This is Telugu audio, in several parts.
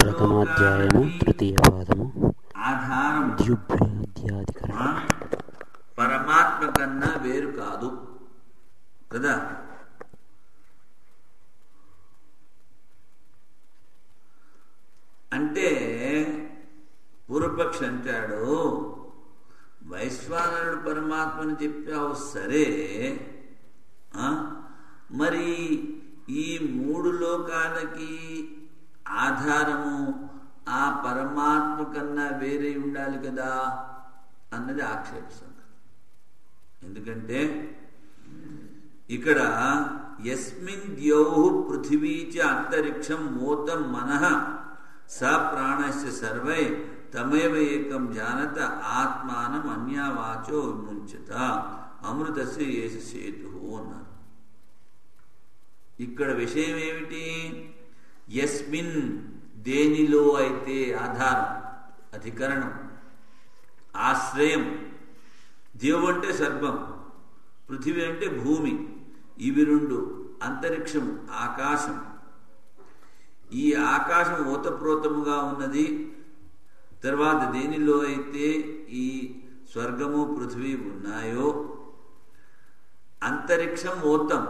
ప్రథమాధ్యాయము తృతీయ పాదము ఆధారం ద్యుభ్యాధ్యాధికరణం. పరమాత్మ కన్నా వేరు కాదు కదా. అంటే పూర్వపక్షి అంటాడు, వైశ్వానరుడు పరమాత్మని చెప్పావు సరే, మరి ఈ మూడు లోకాలకి ఆధారము ఆ పరమాత్మ కన్నా వేరే ఉండాలి కదా అన్నది ఆక్షేప సంగతి. ఎందుకంటే ఇక్కడ యస్మిన్ ద్యౌః పృథివీ చ అంతరిక్షం మోతం మనః స ప్రాణస్య సర్వై తమేవ ఏకం జానత ఆత్మానం అన్యవాచో విముంచత అమృతస్య ఏష సేతుః అన్నారు. ఇక్కడ విషయం ఏమిటి? యస్మిన్ దేనిలో అయితే ఆధారం, అధికరణం, ఆశ్రయం. దేవు అంటే సర్వం, పృథివీ అంటే భూమి, ఇవి రెండు, అంతరిక్షం ఆకాశం. ఈ ఆకాశం ఓతప్రోతముగా ఉన్నది. తర్వాత దేనిలో అయితే ఈ స్వర్గము పృథివీ ఉన్నాయో అంతరిక్షం ఓతం.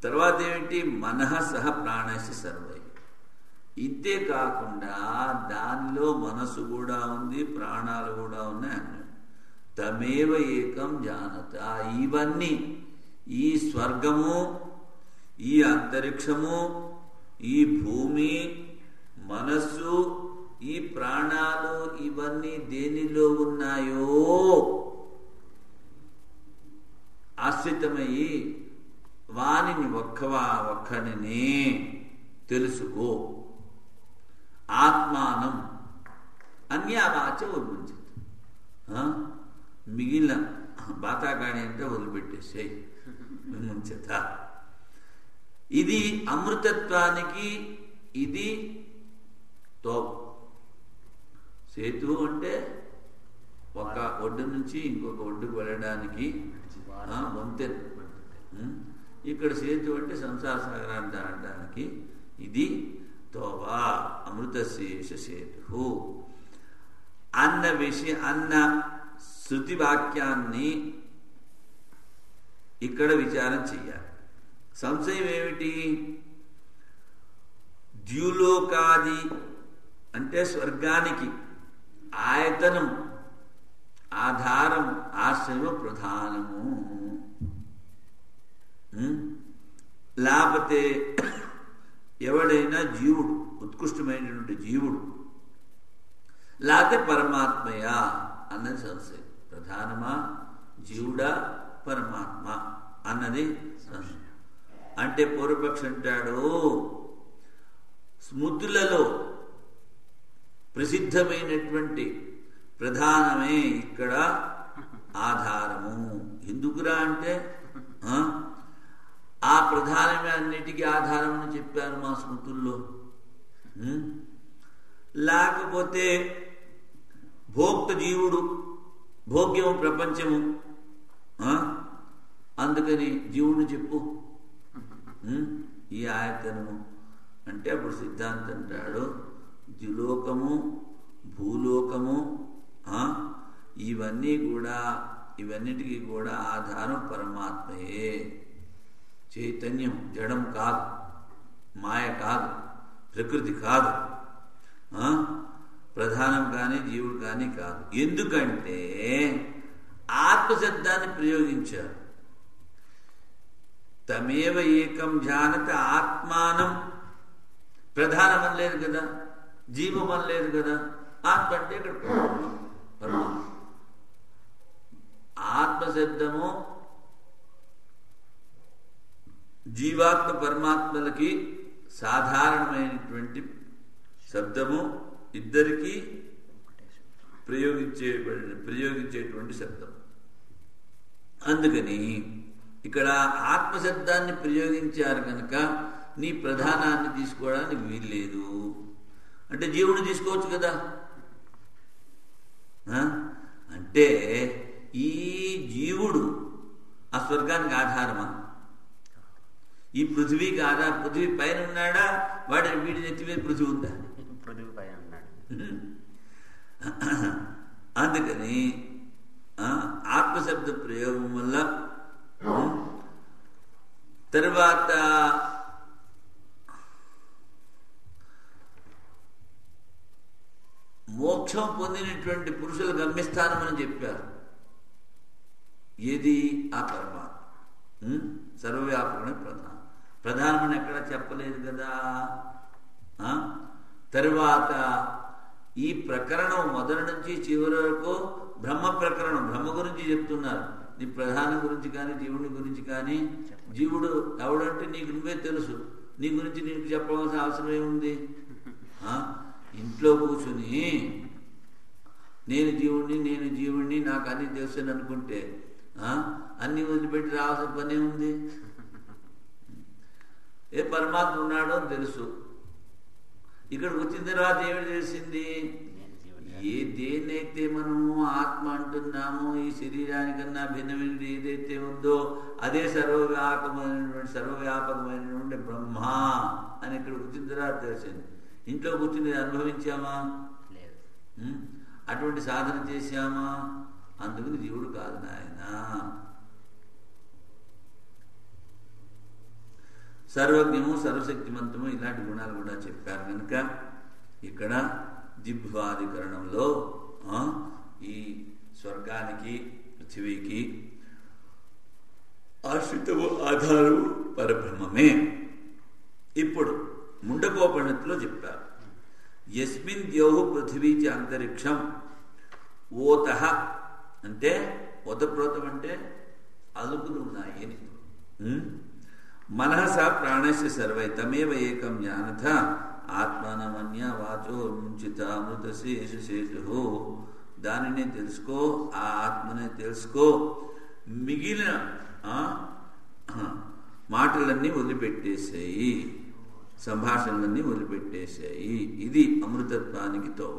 తర్వాత ఏమిటి? మనః సహ ప్రాణస్య సర్వై. ఇంతే కాకుండా దానిలో మనసు కూడా ఉంది, ప్రాణాలు కూడా ఉన్నాయి అన్నాడు. తమేవ ఏకం జానత. ఇవన్నీ, ఈ స్వర్గము, ఈ అంతరిక్షము, ఈ భూమి, మనస్సు, ఈ ప్రాణాలు, ఇవన్నీ దేనిలో ఉన్నాయో ఆశ్రితమయ్యి వానిని ఒక్కనినే తెలుసుకో. ఆత్మానం అన్యవాచ విముంచత. మిగిలిన బాతాకాణి అంటే వదిలిపెట్టేసేయి, విముంచత. ఇది అమృతత్వానికి ఇది తోవ. సేతు అంటే ఒక ఒడ్డు నుంచి ఇంకొక ఒడ్డుకు వెళ్ళడానికి వంతెన. ఇక్కడ సేతు అంటే సంసార సాగరాన్ని దాటడానికి ఇది తోవ. అమృతశేష సేతు అన్న శృతి వాక్యాన్ని ఇక్కడ విచారం చెయ్యాలి. సంశయం ఏమిటి? ద్యులోకాది అంటే స్వర్గానికి ఆయతనం, ఆధారం, ఆశ్రయం ప్రధానము. లేకపోతే ఎవడైనా జీవుడు, ఉత్కృష్టమైనటువంటి జీవుడు, లేకపోతే పరమాత్మయా అన్నది సంశయం. ప్రధానమా జీవుడా పరమాత్మ అన్నది సంశయం. అంటే పూర్వపక్షి అంటాడు, స్మృతులలో ప్రసిద్ధమైనటువంటి ప్రధానమే ఇక్కడ ఆధారము. ఎందుకురా అంటే ఆ ప్రధానమే అన్నిటికీ ఆధారం అని చెప్పారు మా స్మృతుల్లో. లేకపోతే భోక్త జీవుడు, భోగ్యము ప్రపంచము, అందుకని జీవుడు చెప్పు ఈ ఆయతనము అంటే అప్పుడు సిద్ధాంతం అంటాడు, ద్యులోకము, భూలోకము, ఇవన్నిటికీ కూడా ఆధారం పరమాత్మయే. చైతన్యం, జడం కాదు, మాయ కాదు, ప్రకృతి కాదు, ప్రధానం కానీ జీవుడు కానీ కాదు. ఎందుకంటే ఆత్మశబ్దాన్ని ప్రయోగించారు. తమేవ ఏకం జానత ఆత్మానం. ప్రధానం అనలేదు కదా, జీవం అనలేదు కదా. ఆత్మ అంటే ఇక్కడ పరమాత్మ. ఆత్మశబ్దము జీవాత్మ పరమాత్మలకి సాధారణమైనటువంటి శబ్దము, ఇద్దరికీ ప్రయోగించేటువంటి శబ్దం. అందుకని ఇక్కడ ఆత్మశబ్దాన్ని ప్రయోగించారు కనుక నీ ప్రధానాన్ని తీసుకోవడానికి వీల్లేదు. అంటే జీవుడు తీసుకోవచ్చు కదా. అంటే ఈ జీవుడు ఆ స్వర్గానికి ఆధారమా? ఈ పృథివీకి ఆధారం? పృథివీ పైన ఉన్నాడా? వీడి నెత్తి మీద పృథివీ ఉందా? పృథివీపై అన్నాడు. అందుకని ఆత్మశబ్ద ప్రయోగం వల్ల తర్వాత మోక్షం పొందినటువంటి పురుషుల గమ్యస్థానం అని చెప్పారు. ఏది? ఆ పరమాత్మ సర్వవ్యాపకమే ప్రధానమని ఎక్కడ చెప్పలేదు కదా. తరువాత ఈ ప్రకరణం మొదటి నుంచి చివరి వరకు బ్రహ్మ ప్రకరణం, బ్రహ్మ గురించి చెప్తున్నారు. నీ ప్రధానం గురించి కానీ జీవుని గురించి కానీ, జీవుడు ఎవడంటే నీకు నువ్వే తెలుసు, నీ గురించి నీకు చెప్పవలసిన అవసరం ఏముంది? ఇంట్లో కూర్చుని నేను జీవుణ్ణి నాకు అన్ని తెలుసు అని అనుకుంటే అన్ని వదిలిపెట్టి రావాల్సిన పని ఏముంది? ఏ పరమాత్మ ఉన్నాడో అని తెలుసు. ఇక్కడికి వచ్చిన తర్వాత ఏమిటి తెలిసింది? దేన్నైతే మనము ఆత్మ అంటున్నామో, ఈ శరీరానికన్నా భిన్నమైనది ఏదైతే ఉందో అదే సర్వవ్యాపకమైనటువంటి బ్రహ్మ అని ఇక్కడికి వచ్చిన తర్వాత తెలిసింది. ఇంట్లో కూర్చుని అనుభవించామా? లేదు. అటువంటి సాధన చేశామా? అందుకని జీవుడు కాదు నాయన. సర్వజ్ఞము సర్వశక్తిమంతము ఇలాంటి గుణాలు కూడా చెప్పారు కనుక ఇక్కడ జిహ్వాధికరణంలో ఈ స్వర్గానికి పృథివీకి ఆశ్రితము ఆధారము పరబ్రహ్మమే. ఇప్పుడు ముండకోపనిషత్తులో చెప్పారు, యస్మిన్ ద్యోహు పృథివీచి అంతరిక్షం ఓత అంటే ఓతప్రోతం అంటే అలుపులు ఉన్నాయి అని. మనస ప్రాణస్య సర్వై తమేవ ఏకం జ్ఞానథ ఆత్మానమన్య వాచో ముంచిత అమృతశేషశేషు. దానినే తెలుసుకో, ఆ ఆత్మనే తెలుసుకో, మిగిలిన మాటలన్నీ వదిలిపెట్టేసాయి, సంభాషణలన్నీ వదిలిపెట్టేసాయి. ఇది అమృతత్వానికి తోవ.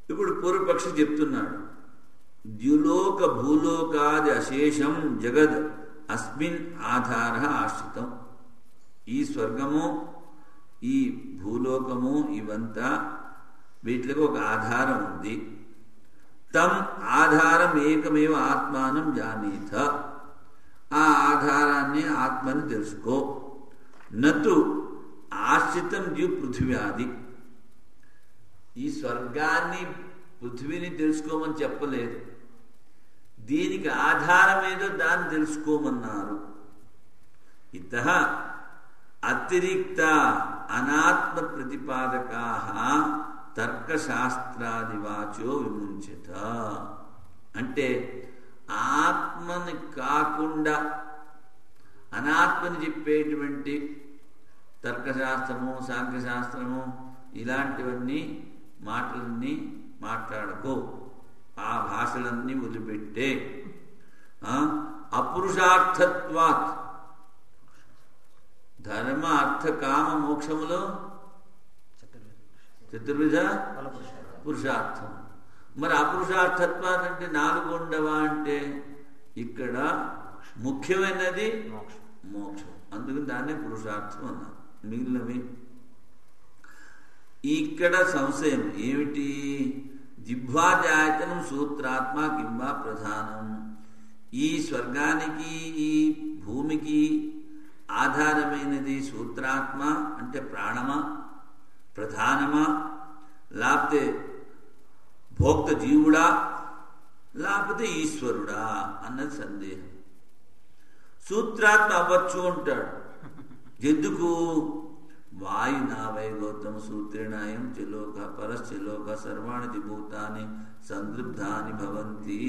ఇప్పుడు పూర్వపక్షి చెప్తున్నాడు, ద్యులోక భూలోకాది అశేషం జగద్ అస్మిన్ ఆధార ఆశ్రితం. ఈ స్వర్గము ఈ భూలోకము ఇవంతా వీటికి ఒక ఆధారం ఉంది. తం ఆధారం ఏకమేవ ఆత్మానం జానీత. ఆ ఆధారాన్ని ఆత్మని తెలుసుకో. నతు ఆశ్రితం ద్యు పృథివ్యాది. ఈ స్వర్గాన్ని పృథివీని తెలుసుకోమని చెప్పలేదు, దీనికి ఆధారం ఏదో దాన్ని తెలుసుకోమన్నారు. ఇతః అతిరిక్త అనాత్మ ప్రతిపాదకా తర్కశాస్త్రాదివాచో విముంచత. అంటే ఆత్మని కాకుండా అనాత్మని చెప్పేటువంటి తర్కశాస్త్రము, సాంఖ్యశాస్త్రము ఇలాంటివన్నీ మాటలన్నీ మాట్లాడకో, ఆ భాషలన్నీ వదిలిపెట్టే. అపురుషార్థత్వాత్ ధర్మ అర్థ కామ మోక్షములో చతుర్విధ పురుషార్థం. మరి అపురుషార్థత్వాత్ అంటే 4 ఉండవా అంటే ఇక్కడ ముఖ్యమైనది మోక్షం, అందుకని దాన్నే పురుషార్థం అన్నారు. మిగిలినవి ఇక్కడ సంశయం ఏమిటి? జిహ్వాధ్యాయతనం సూత్రాత్మ కింబా ప్రధానం. ఈ స్వర్గానికి ఈ భూమికి ఆధారమైనది సూత్రాత్మ అంటే ప్రాణమా, ప్రధానమా, లేకపోతే భోక్త జీవుడా, లేకపోతే ఈశ్వరుడా అన్నది సందేహం. సూత్రాత్మ అవ్వచ్చు అంటాడు. ఎందుకు? వాయునా వై గౌతమ సూత్రేణాయం చెలోక పరశ్చలోక సర్వాణి భూతాని సందృబ్ధాని భవంతి.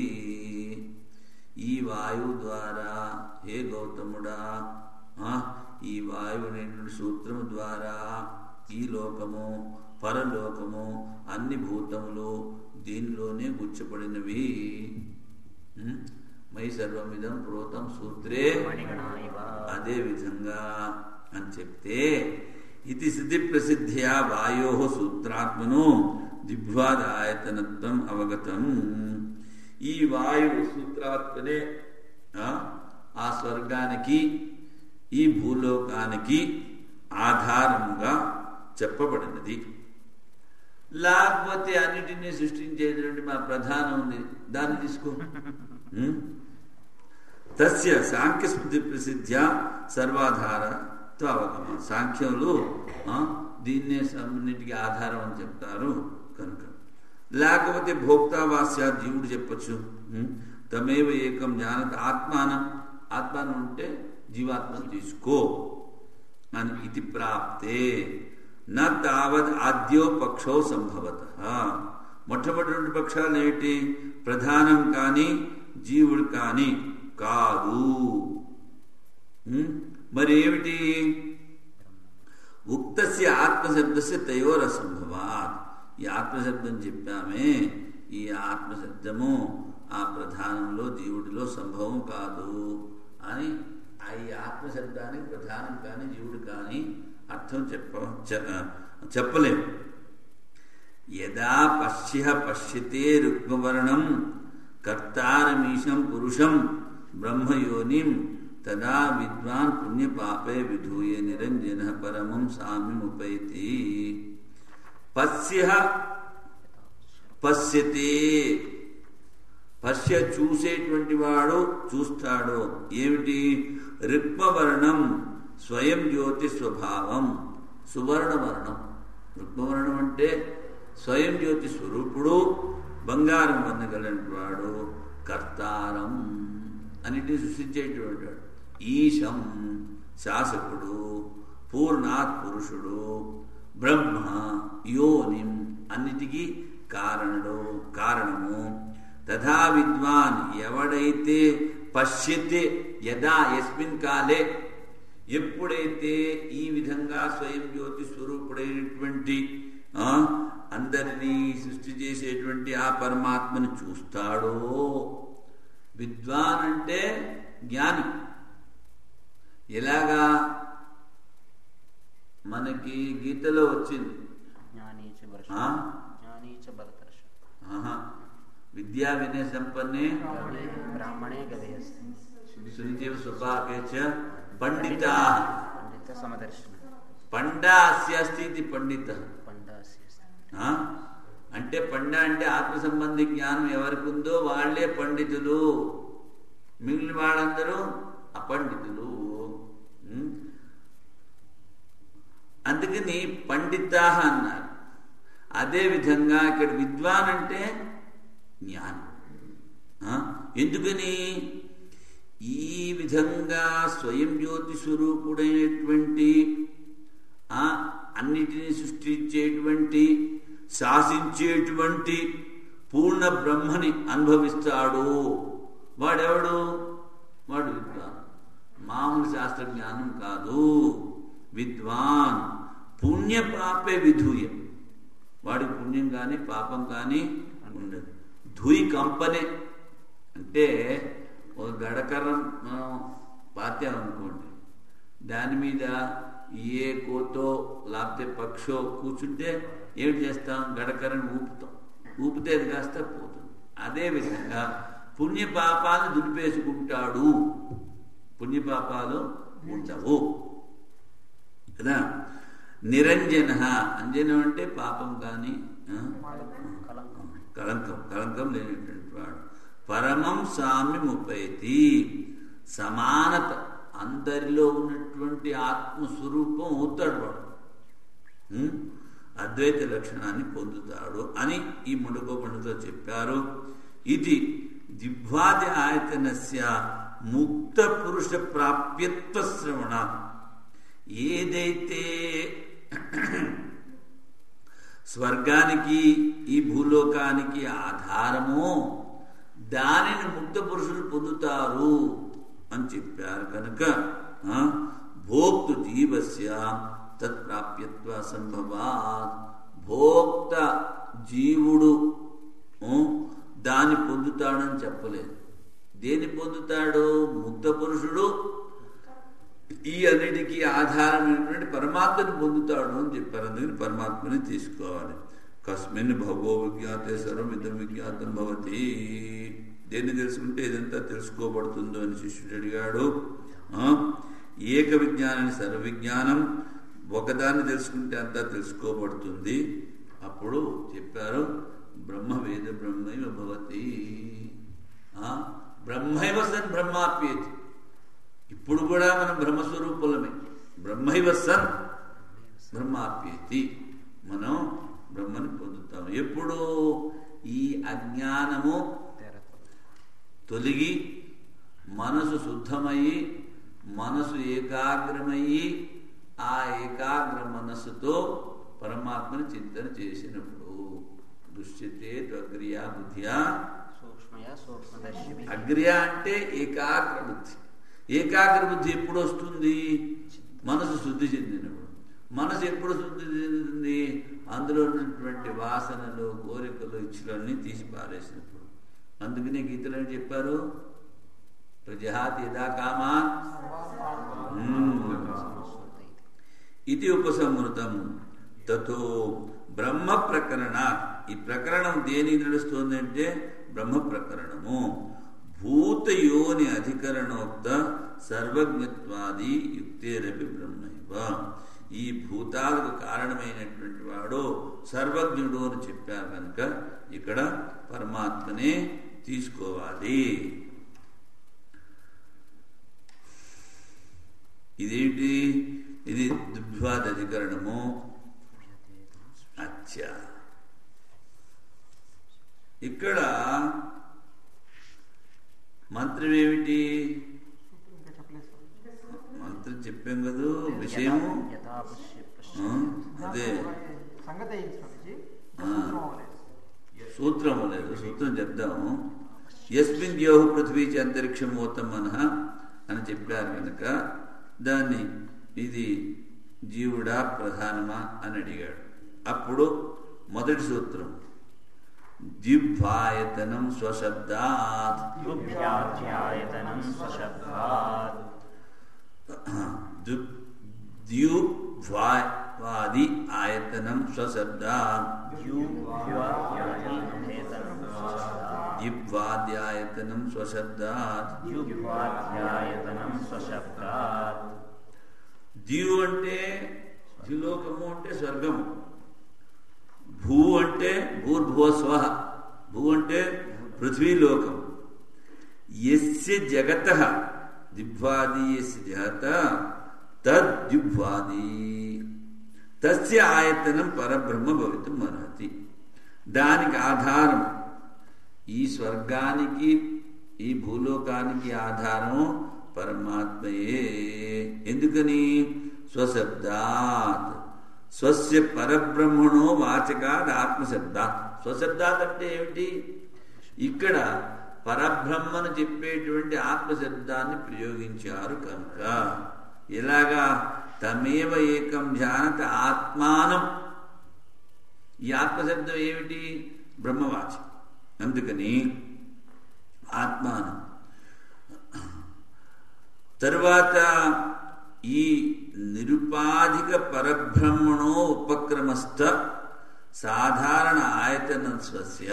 ఈ వాయువు ద్వారా హే గౌతముడా, ఈ వాయువు అనేటువంటి సూత్రము ద్వారా ఈ లోకము పరలోకము అన్ని భూతములు దీనిలోనే గుచ్చబడినవి. మై సర్వమిదం ప్రోతం సూత్రే, అదే విధంగా అని చెప్తే ఇది స్థితి ప్రసిద్ధ్యా వాయో సూత్రాత్మను జిహ్వాదాయతనత్వం అవగతం. ఈ వాయువు సూత్రాత్మనే ఆ స్వర్గానికి ఈ భూలోకానికి ఆధారముగా చెప్పబడినది. లేకపోతే అన్నిటినీ సృష్టించేటువంటి మా ప్రధానం ఉంది, దాన్ని తీసుకో. తస్య సాంఖ్య స్మృతి ప్రసిద్ధ్య సర్వాధారత్వావగమ. సాంఖ్యంలో దీన్నే అన్నిటికీ ఆధారం అని చెప్తారు కనుక. లేకపోతే భోక్తావాస్య జీవుడు చెప్పచ్చు. తమేవ ఏకం జ్ఞానత ఆత్మానం. ఆత్మానం అంటే జీవాత్మను తీసుకో అని ఇది ప్రాప్తే న తావద్ ఆద్యో పక్షో సంభవత. మొట్టమొదటి పక్షాలు ఏంటి? ప్రధానం కానీ జీవుడు కానీ కాదు. మరి ఏమిటి? ఉక్తస్య ఆత్మశబ్దస్య తయోర్ అసంభవాత్. ఈ ఆత్మశబ్దం చెప్పామే, ఈ ఆత్మశబ్దము ఆ ప్రధానంలో జీవుడిలో సంభవం కాదు అని. ఈ ఆత్మశబ్దానికి ప్రధానం కానీ జీవుడు కానీ అర్థం చెప్పలేము. యదా పశ్యతే రుక్మవర్ణం కర్తారమీశం పురుషం బ్రహ్మయోనిం తదా విద్వాన్ పుణ్యపాపే విధూయ నిరంజన పరమం సామ్యముపైతి. పశ్యతే, పశ్య చూసేటువంటి వాడు చూస్తాడు. ఏమిటి? రుక్మవర్ణం స్వయం జ్యోతి స్వభావం. సువర్ణవర్ణం. రుక్మవర్ణం అంటే స్వయం జ్యోతి స్వరూపుడు, బంగారం పొందగలిగిన వాడు, కర్తారం అన్నిటినీ సృష్టించేటువంటి వాడు, ఈశం శాసకుడు, పూర్ణాత్ పురుషుడు, బ్రహ్మ యోనిం అన్నిటికీ కారణము. తథా విద్వాన్ ఎవడైతే పశ్యతే యదా యస్మిన్ కాలే ఎప్పుడైతే ఈ విధంగా స్వయం జ్యోతి స్వరూపుడైనటువంటి అందరినీ సృష్టి చేసేటువంటి ఆ పరమాత్మను చూస్తాడో. విద్వాన్ అంటే జ్ఞాని. ఎలాగా? మనకి గీతలో వచ్చింది విద్యా వినయ సంపన్నే బ్రాహ్మణే సునిజీవ స్వపాకే చ పండితాః. పండా అస్యాస్తి ఇది పండితః. అంటే పండ అంటే ఆత్మ సంబంధి జ్ఞానం ఎవరికి ఉందో వాళ్లే పండితులు, మిగిలిన వాళ్ళందరూ అపండితులు. అందుకని పండితాః అన్నారు. అదేవిధంగా ఇక్కడ విద్వాన్ అంటే జ్ఞానం. ఎందుకని? ఈ విధంగా స్వయం జ్యోతి స్వరూపుడైనటువంటి అన్నిటినీ సృష్టించేటువంటి శాసించేటువంటి పూర్ణ బ్రహ్మని అనుభవిస్తాడు. వాడెవడు? వాడు విద్వాన్. మామూలు శాస్త్ర జ్ఞానం కాదు. విద్వాన్ పుణ్య పాపే విధూయ. వాడికి పుణ్యం కానీ పాపం కానీ ఉండదు. ధూయి కంపనే అంటే ఒక గడకర్రం మనం పాతామనుకోండి, దాని మీద ఏ కోతో లేకపోతే పక్షో కూర్చుంటే ఏమిటి చేస్తాం? గడకర్రని ఊపుతాం. ఊపితే అది కాస్త పోతుంది. అదేవిధంగా పుణ్యపాపాలు దులిపేసుకుంటాడు. పుణ్యపాపాలు ఉండవు కదా. నిరంజన, అంజనం అంటే పాపం కానీ కలంకం లేనటువంటి వాడు. పరమం సామ్యముపైతి, సమానత అందరిలో ఉన్నటువంటి ఆత్మస్వరూపం అవుతాడు వాడు. అద్వైత లక్షణాన్ని పొందుతాడు అని ఈ ముండకోపండితో చెప్పారు. ఇది దివ్వాది ఆయతనస్య ముక్త పురుష ప్రాప్యత్వ శ్రవణ. ఏదైతే స్వర్గానికి ఈ భూలోకానికి ఆధారమో దానిని ముక్త పురుషులు పొందుతారు అని చెప్పారు కనుక భోక్తు జీవస్య తత్ప్రాప్యత్వ సంభవాత్. భోక్త జీవుడు దాన్ని పొందుతాడని చెప్పలేదు. దేన్ని పొందుతాడు? ముక్త పురుషుడు ఈ అన్నిటికీ ఆధారమైనటువంటి పరమాత్మని పొందుతాడు అని చెప్పారు. అందుకని పరమాత్మని తీసుకోవాలి. కస్మిన్ భగవో విజ్ఞాతే సర్వం ఇదం విజ్ఞాతం భవతి. దేన్ని తెలుసుకుంటే ఇదంతా తెలుసుకోబడుతుందో అని శిష్యుడు అడిగాడు. ఏక విజ్ఞానాన్ని సర్వ విజ్ఞానం ఒకదాన్ని తెలుసుకుంటే అంతా తెలుసుకోబడుతుంది. అప్పుడు చెప్పారు బ్రహ్మవేద బ్రహ్మైవ భవతి, బ్రహ్మైవ సన్ బ్రహ్మాప్యేతి. ఇప్పుడు కూడా మనం బ్రహ్మస్వరూపులమే. బ్రహ్మైవ సన్ బ్రహ్మాప్యేతి, మనం బ్రహ్మని పొందుతాం. ఎప్పుడు ఈ అజ్ఞానము తొలగి మనసు శుద్ధమయ్యి మనసు ఏకాగ్రమయ్యి ఆ ఏకాగ్ర మనస్సుతో పరమాత్మని చింతన చేసినప్పుడు దృశ్యతే అగ్రియా బుద్ధియా. అగ్రియా అంటే ఏకాగ్ర బుద్ధి. ఏకాగ్ర బుద్ధి ఎప్పుడు వస్తుంది? మనసు శుద్ధి చెందినప్పుడు. మనసు ఎప్పుడు శుద్ధి చెందుతుంది? అందులో ఉన్నటువంటి వాసనలు కోరికలు ఇచ్చులన్నీ తీసి పారేసినప్పుడు. అందుకనే గీతలో ఏం చెప్పారు? ప్రజహాతి యదా కామాన్ ఇది ఉపసంహృతం తతో బ్రహ్మ ప్రకరణ. ఈ ప్రకరణం దేని నడుస్తుంది అంటే బ్రహ్మ ప్రకరణము. భూతయోని అధికరణోక్త సర్వజ్ఞత్వాది యుక్తేరపి బ్రహ్మైవ. ఈ భూతాలకు కారణమైనటువంటి వాడు సర్వజ్ఞుడు అని చెప్పారు కనుక ఇక్కడ పరమాత్మనే తీసుకోవాలి. ఇదేంటి? ఇది దుర్వాద అధికరణము. అచ్చా, ఇక్కడ మంత్రం ఏమిటి? మంత్రం చెప్పాం కదా విషయము. అదే సూత్రం లేదు, సూత్రం చెప్దాము. యస్మిన్ యోహ పృథ్వీ చ అంతరిక్షమోతం మనః అని చెప్పారు కనుక దాన్ని ఇది జీవుడా ప్రధానమా అని అడిగాడు. అప్పుడు మొదటి సూత్రం జిహ్వాయతనం స్వశబ్దాత్. ద్యువాది ఆయతనం స్వశబ్దాత్. జిహ్వాద్యాయతనం స్వశబ్దాత్. ద్యు అంటే ద్యులోకము అంటే స్వర్గము. భూ అంటే భూర్భువస్వ. భూ అంటే పృథ్వీలోకం. యస్య జగతః దిగ్వాది యస్య జగత తద్దిగ్వాది తస్య ఆయతనం పరబ్రహ్మ భవితుం అర్హతి. దానికి ఆధారం ఈ స్వర్గానికి ఈ భూలోకానికి ఆధారం పరమాత్మయే. ఎందుకని? స్వశబ్దాత్. స్వస్య పరబ్రహ్మణో వాచకాద్ ఆత్మశబ్దాత్. స్వశబ్దాత్ అంటే ఏమిటి? ఇక్కడ పరబ్రహ్మను చెప్పేటువంటి ఆత్మశబ్దాన్ని ప్రయోగించారు కనుక. ఎలాగా? తమేవ ఏకం ధ్యానత ఆత్మానం. ఈ ఆత్మశబ్దం ఏమిటి? బ్రహ్మవాచి. అందుకని ఆత్మానం. తరువాత ఈ నిరుపాధిక పరబ్రహ్మణో ఉపక్రమస్థ సాధారణ ఆయతన స్వస్య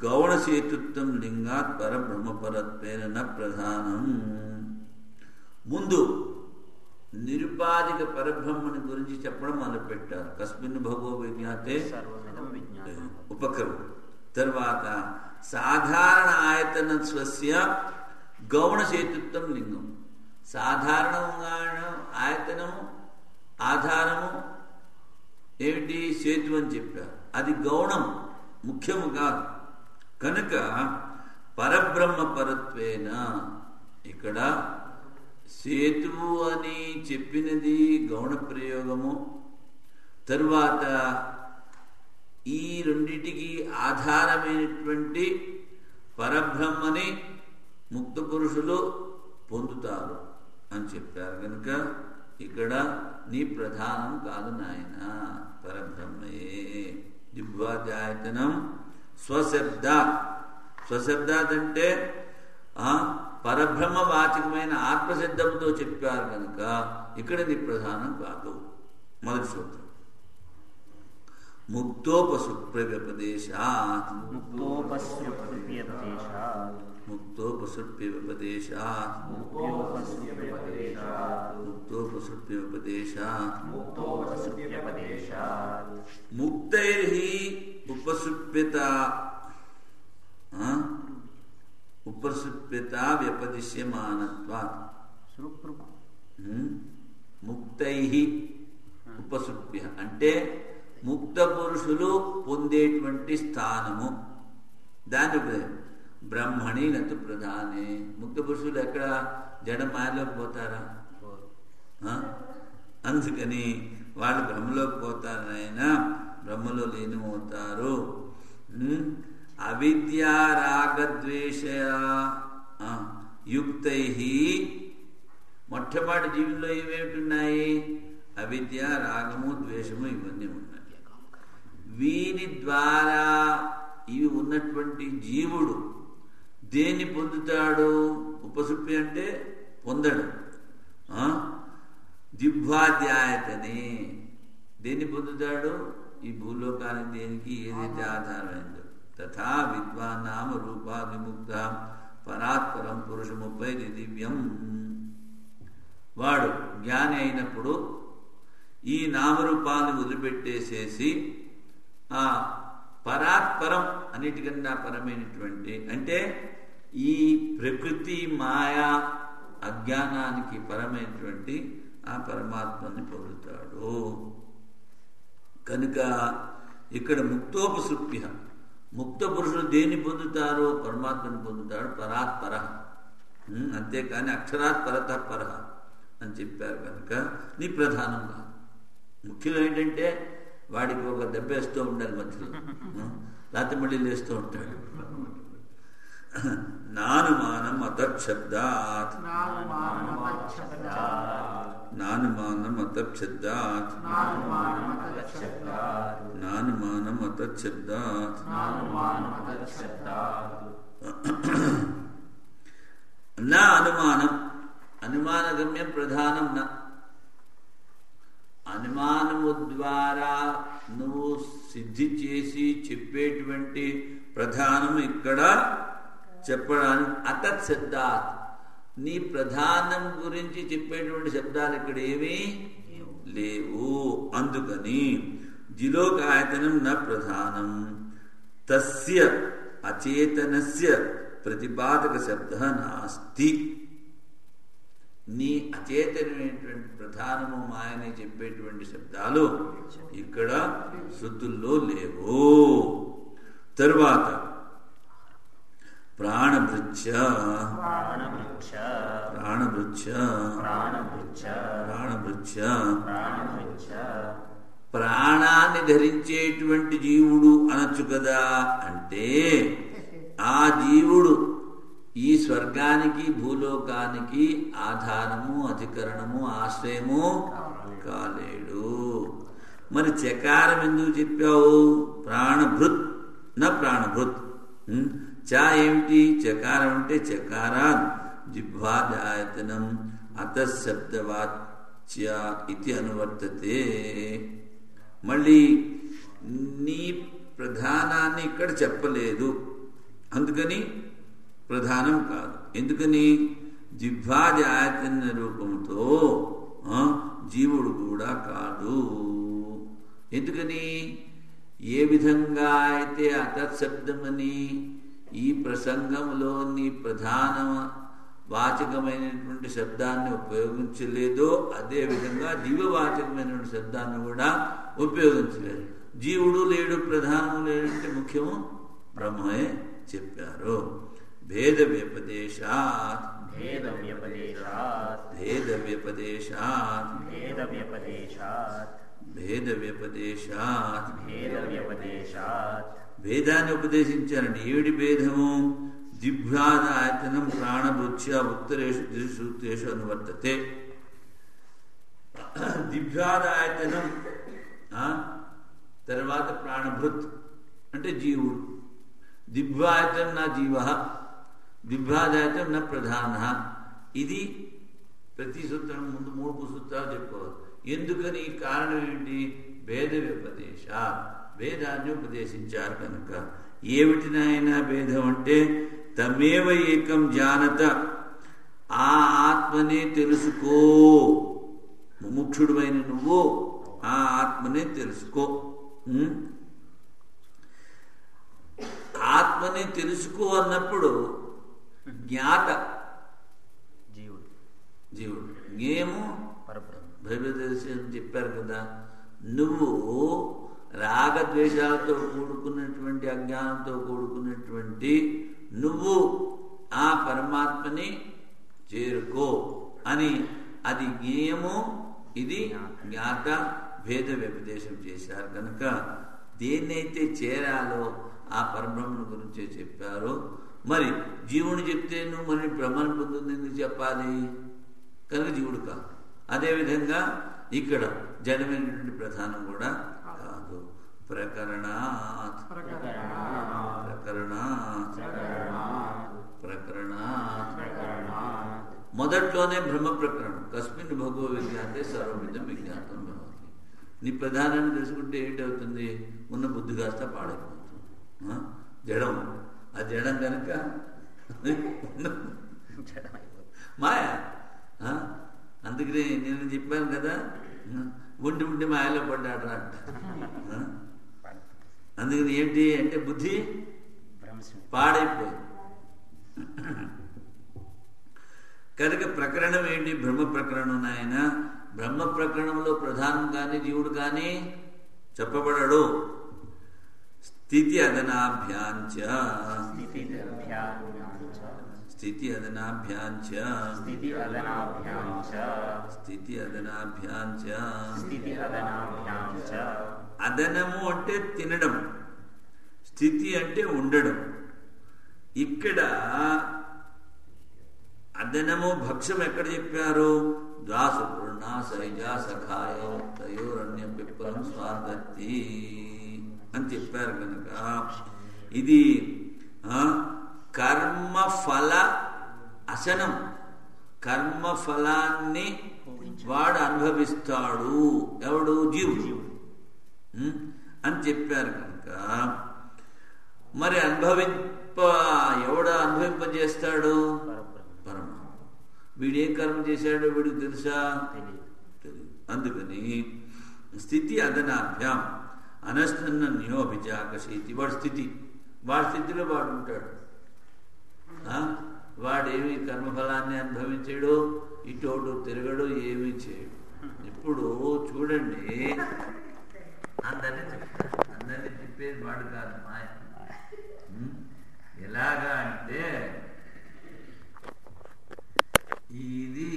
గౌణసేతుత్వం లింగాత్ పరబ్రహ్మపరత్వేన న ప్రధానం. ముందు నిరుపాధిక పరబ్రహ్మని గురించి చెప్పడం మొదలుపెట్టారు. కస్మిన్ భగో విజ్ఞాతే ఉపక్రమం. తర్వాత సాధారణ ఆయతన స్వస్య గౌణసేతుత్వం లింగం. సాధారణంగా ఆయతనము ఆధారము ఏమిటి? సేతు అని చెప్పారు. అది గౌణం, ముఖ్యము కాదు. కనుక పరబ్రహ్మ పరత్వేన ఇక్కడ సేతువు అని చెప్పినది గౌణ ప్రయోగము. తరువాత ఈ రెండిటికి ఆధారమైనటువంటి పరబ్రహ్మని ముక్త పురుషులు పొందుతారు అని చెప్పారు కనుక ఇక్కడ నీ ప్రధానం కాదు నాయన, పరబ్రహ్మయే. దిగ్వాద్యాయతనం స్వశబ్దాత్. స్వశబ్దాత్ అంటే పరబ్రహ్మ వాచకమైన ఆత్మశబ్దంతో చెప్పారు కనుక ఇక్కడ నీ ప్రధానం కాదు. మొదటి సూత్రం ముక్తోపసుప్రవ్యపదేశాత్. ముక్తోపసృప్యవ్యపదేశాత్ ముక్తైర్హి ఉపసృప్యత ఉపసృప్యత వ్యపదిశ్యమానత్వాత్ ముక్తైహి ఉపసృప్య అంటే ముక్త పురుషులు పొందేటువంటి స్థానము. దాని బ్రహ్మణి నతు ప్రధానే. ముక్త పురుషులు ఎక్కడ జడ మాయలోకి పోతారా? అందుకని వాళ్ళు బ్రహ్మలోకి పోతారైనా బ్రహ్మలో లీనమవుతారు. అవిద్యా రాగద్వేష యుక్తై మొట్టమొదటి జీవుల్లో ఏమేమిటి ఉన్నాయి? అవిద్య, రాగము, ద్వేషము ఇవన్నీ ఉన్నాయి. వీరి ద్వారా ఇవి ఉన్నటువంటి జీవుడు దేన్ని పొందుతాడు? ఉపసృప్తి అంటే పొందడం. దివ్వాధ్యాయతని దేన్ని పొందుతాడు? ఈ భూలోకానికి దేనికి ఏదైతే ఆధారమైందో. తథా విద్వాన్నామ రూపా విముక్త పరాత్పరం పురుషముపై దివ్యం. వాడు జ్ఞాని అయినప్పుడు ఈ నామరూపాలను వదిలిపెట్టేసేసి ఆ పరాత్పరం అన్నిటికన్నా పరమైనటువంటి అంటే ఈ ప్రకృతి మాయా అజ్ఞానానికి పరమైనటువంటి ఆ పరమాత్మని పొందుతాడు. కనుక ఇక్కడ ముక్తోపసృప్య ముక్త పురుషులు దేన్ని పొందుతారో పరమాత్మని పొందుతాడు. పరాత్పర అంతేకాని అక్షరాత్ పరతః పర అని చెప్పారు. కనుక నీ ప్రధానం కాదు. ముఖ్యంగా ఏంటంటే వాడికి ఒక దెబ్బేస్తూ ఉండాలి మధ్యలో, లేకపోతే మళ్ళీ లేస్తూ ఉంటాడు. నానుమానం అతశబ్దాత్ నానుమానం అతశబ్దాత్ నానుమానం అతశబ్దాత్ నా అనుమానం అనుమానగమ్యం ప్రధానం నా అనుమానము ద్వారా నువ్వు సిద్ధి చేసి చెప్పేటువంటి ప్రధానం ఇక్కడ చెప్పడానికి అతత్ శబ్దాత్ నీ ప్రధానం గురించి చెప్పేటువంటి శబ్దాలు ఇక్కడ ఏమీ లేవు. అందుకని జిలోకాయతనం న ప్రధానం తస్య అచేతనస్య ప్రతిపాదక శబ్ద నాస్తి. నీ అచేతనమైనటువంటి ప్రధానము మాయని చెప్పేటువంటి శబ్దాలు ఇక్కడ శృతుల్లో లేవు. తరువాత ప్రాణభృత్య ప్రాణాన్ని ధరించేటువంటి జీవుడు అనొచ్చు కదా. అంటే ఆ జీవుడు ఈ స్వర్గానికి భూలోకానికి ఆధారము, అధికరణము, ఆశ్రయము కాలేడు. మరి చకారం ఎందుకు చెప్పావు? ప్రాణభృత్ నా ప్రాణభృత్. చా ఏమిటి? చకారం అంటే చకారాన్ జిహ్వాదాయతనం అతశబ్దవాచ్య ఇది అనువర్తతే. మళ్ళీ నీ ప్రధానాన్ని ఇక్కడ చెప్పలేదు, అందుకని ప్రధానం కాదు. ఎందుకని? జిహ్వాది ఆయతన రూపంతో జీవుడు కూడా కాదు. ఎందుకని? ఏ విధంగా అయితే అతత్శబ్దమని ఈ ప్రసంగంలోని ప్రధాన వాచకమైనటువంటి శబ్దాన్ని ఉపయోగించలేదో అదే విధంగా దివ్యవాచకమైనటువంటి శబ్దాన్ని కూడా ఉపయోగించలేదు. జీవుడు లేడు, ప్రధానం లేడంటే ముఖ్యము బ్రహ్మయే చెప్పారు. భేద వ్యపదేశాత్ భేదాన్ని ఉపదేశించారండి. ఏమిటి భేదము? జిహ్వాదాయతనం ప్రాణభృత్య ఉత్తరేషు సూత్రేషు అనువర్తతే. జిహ్వాదాయతనం తర్వాత ప్రాణభృత్ అంటే జీవుడు. దివ్యాయతం నా జీవ, దివ్యాదాయతం నా ప్రధాన. ఇది ప్రతి సూత్రం ముందు 3 సూత్రాలు చెప్పుకోవాలి. ఎందుకని? కారణం ఏంటి? భేద వ్యపదేశ, భేదాన్ని ఉపదేశించారు కనుక. ఏమిటినైనా భేదం అంటే తమేవ ఏకం జానత, ఆ ఆత్మనే తెలుసుకో. ముముక్షుడువైన నువ్వు ఆ ఆత్మనే తెలుసుకో. ఆత్మని తెలుసుకో అన్నప్పుడు జ్ఞాత జీవుడు, జ్ఞేయము భయభదర్శనం చెప్పారు కదా. నువ్వు రాగద్వేషాలతో కూడుకున్నటువంటి అజ్ఞానంతో కూడుకున్నటువంటి నువ్వు ఆ పరమాత్మని చేరుకో అని, అది జ్ఞేయము, ఇది జ్ఞాత, భేద వ్యపదేశం చేశారు కనుక దేన్నైతే చేరాలో ఆ పరబ్రహ్మను గురించే చెప్పారో. మరి జీవుని చెప్తే నువ్వు మరి బ్రహ్మను పొందుతుంది ఎందుకు చెప్పాలి? కనుక జీవుడు కాదు. అదేవిధంగా ఇక్కడ జడమైనటువంటి ప్రధానం కూడా కాదు. ప్రకరణాత్ మొదట్లోనే బ్రహ్మ ప్రకరణం. కస్మిన్ భగవ విజ్ఞాతే సర్వమిదం విజ్ఞాతం భవతి. నీ ప్రధానాన్ని తెలుసుకుంటే ఏంటవుతుంది? ఉన్న బుద్ధి కాస్త పాడైపోతుంది. జడం, ఆ జడం కనుక మాయ. అందుకని నేను చెప్పాను కదా, ఉండి ఉండి మాయలో పడ్డాడు అంట. అందుకని ఏంటి అంటే బుద్ధి పాడైపోయింది. కనుక ప్రకరణం ఏంటి? బ్రహ్మ ప్రకరణం. నాయన బ్రహ్మ ప్రకరణంలో ప్రధానం కానీ జీవుడు కానీ చెప్పబడడు. స్థితి అదనాభ్యాంచ అదనము అంటే తినడం, స్థితి అంటే ఉండడం. ఇక్కడ అదనము భక్ష్యం ఎక్కడ చెప్పారు? దాసుపూర్ణ సైజా సఖాయం తయోరణ్య పిప్పలం స్వార్థి అని చెప్పారు కనుక ఇది కర్మఫల అసనం. కర్మఫలాన్ని వాడు అనుభవిస్తాడు. ఎవడు? జీవుడు అని చెప్పారు కనుక మరి ఎవడు అనుభవింపజేస్తాడు? పరమాత్మ. వీడే కర్మ చేశాడో వీడికి తెలుసా? తెలియదు. అందుకని స్థితి అదనాభ్యాం అనస్తన్యోభిజాకశీతి. వాడి స్థితిలో వాడు ఉంటాడు. వాడేమి కర్మఫలాన్ని అనుభవించాడు, ఇటు తిరగడు, ఏమీ చేయడు. ఇప్పుడు చూడండి, అందరినీ చెప్పేది వాడు కాదు, మాయ. ఎలాగా అంటే ఇది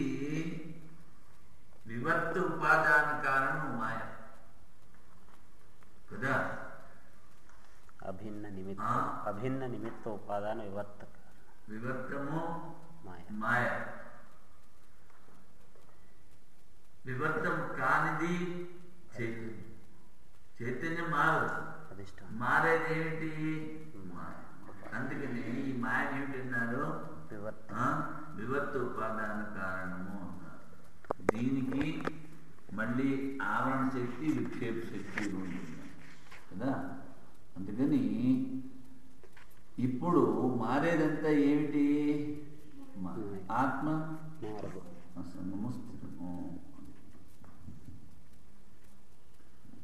వివర్త ఉపాదాన కారణం మాయ కదా. అభిన్న నిమిత్త ఉపాదాన వివర్తము మాయ. వివర్తం కానిది చైతన్యం మారదు. మారేది ఏమిటి? మాయ. అందుకని ఈ మాయ ఏమిటన్నారు? వివర్త ఉపాదాన కారణము అన్నారు. దీనికి మళ్ళీ ఆవరణ శక్తి, విక్షేప శక్తి ఉంటుంది కదా. అందుకని ఇప్పుడు మారేదంతా ఏమిటి? ఆత్మ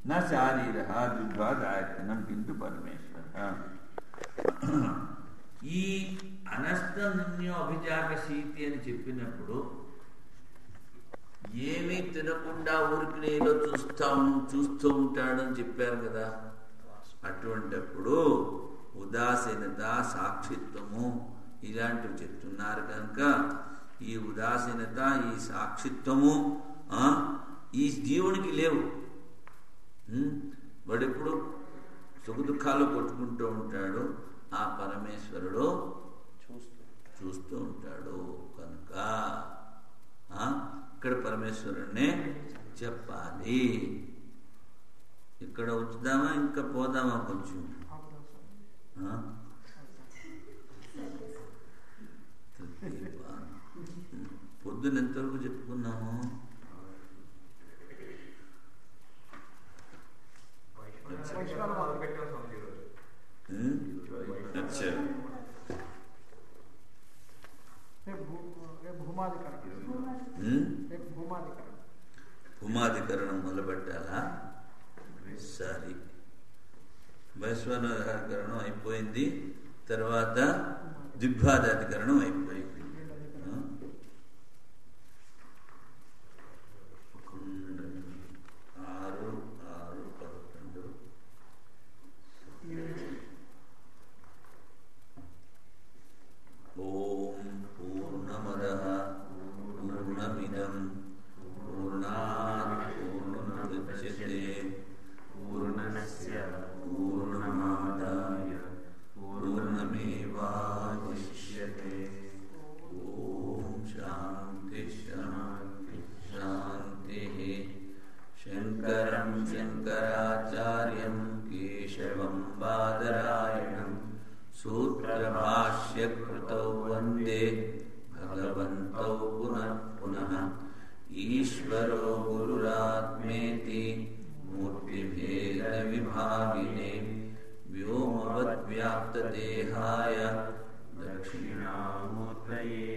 నా శారీర ద్విద్వాదాయతనం కింటు పరమేశ్వర. ఈ అనస్తన్యో అభిజాకశీతి అని చెప్పినప్పుడు ఏమీ తినకుండా ఊరికి ఏదో చూస్తూ ఉంటాడు అని చెప్పారు కదా. అటువంటిప్పుడు ఉదాసీనత, సాక్షిత్వము ఇలాంటివి చెప్తున్నారు కనుక ఈ ఉదాసీనత, ఈ సాక్షిత్వము ఈ జీవునికి లేవు. వాడెప్పుడు సుఖ దుఃఖాలు కొట్టుకుంటూ ఉంటాడు, ఆ పరమేశ్వరుడు చూస్తూ ఉంటాడు కనుక ఇక్కడ పరమేశ్వరుడినే చెప్పాలి. ఇక్కడ ఉంచుదామా, ఇంకా పోదామా? కొంచెం పొద్దున ఎంతవరకు చెప్పుకున్నాము? అచ్చా అధికరణం మొదలుపెట్టాలా? సరే, వైశ్వానరాధికరణం అయిపోయింది. తర్వాత దిగ్భాదాధికరణం అయిపోయింది. 6, 11. ఓం పూర్ణమదః పూర్ణమిదం పూర్ణాత్ పూర్ణముదచ్యతే పూర్ణస్య పూర్ణమాదాయ పూర్ణమేవావశిష్యతే. ఓం శాంతి శాంతి శాంతి. శంకరం శంకరాచార్యం కేశవం బాదరాయణం సూత్రభాష్యకృతౌ వందే భగవంతౌ పునః పునః. ఈశ్వరో గురురాత్మేతి మూర్తిభేద విభాగినే వ్యోమవద్వ్యాప్తదేహాయ దక్షిణామూర్తయే